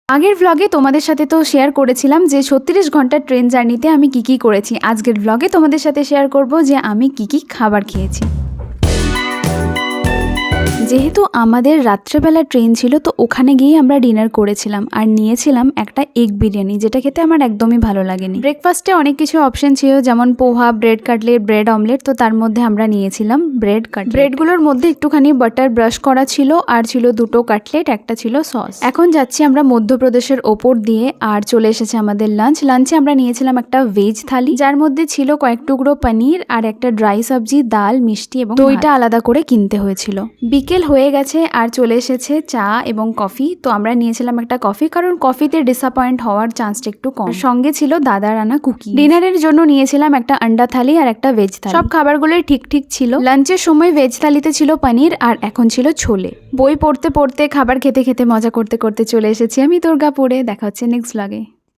আগের ভ্লগে তোমাদের সাথে তো শেয়ার করেছিলাম যে 36 ঘন্টার ট্রেন জার্নিতে আমি কি করেছি। আজকের ভ্লগে তোমাদের সাথে শেয়ার করব যে আমি কি খাবার খেয়েছি। যেহেতু আমাদের রাত্রেবেলা ট্রেন ছিল তো ওখানে গিয়ে আমরা ডিনার করেছিলাম আর নিয়েছিলাম একটা এগ বিরিয়ানি, যেটা খেতে আমার একদমই ভালো লাগেনি। ব্রেকফাস্টে অনেক কিছু অপশন ছিল, যেমন পোহা, ব্রেড কাটলেট, ব্রেড অমলেট। তো তার মধ্যে আমরা নিয়েছিলাম ব্রেড কাটলেট। ব্রেডগুলোর মধ্যে একটুখানি বাটার ব্রাশ করা ছিল আর ছিল দুটো কাটলেট, একটা ছিল সস। এখন যাচ্ছি আমরা মধ্যপ্রদেশের ওপর দিয়ে আর চলে এসেছে আমাদের লাঞ্চ। লাঞ্চে আমরা নিয়েছিলাম একটা ভেজ থালি, যার মধ্যে ছিল কয়েক টুকরো পনির আর একটা ড্রাই সবজি, ডাল, মিষ্টি এবং দইটা আলাদা করে কিনতে হয়েছিল। বিকেল হয়ে গেছে আর চলে এসেছে চা এবং কফি। তো আমরা নিয়েছিলাম একটা কফি, কারণ কফিতে ডিসঅ্যাপয়েন্ট হওয়ার চান্সটা একটু কম। সঙ্গে ছিল দাদার আনা কুকি। ডিনারের জন্য নিয়েছিলাম একটা আন্ডা থালি আর একটা ভেজ থালি। সব খাবারগুলোই ঠিক ছিল। লাঞ্চের সময় ভেজ থালিতে ছিল পনির আর এখন ছিল ছোলে। বই পড়তে পড়তে খাবার খেতে খেতে মজা করতে করতে চলে এসেছি আমি দুর্গাপুরে। দেখা হচ্ছে নেক্সট ব্লগে।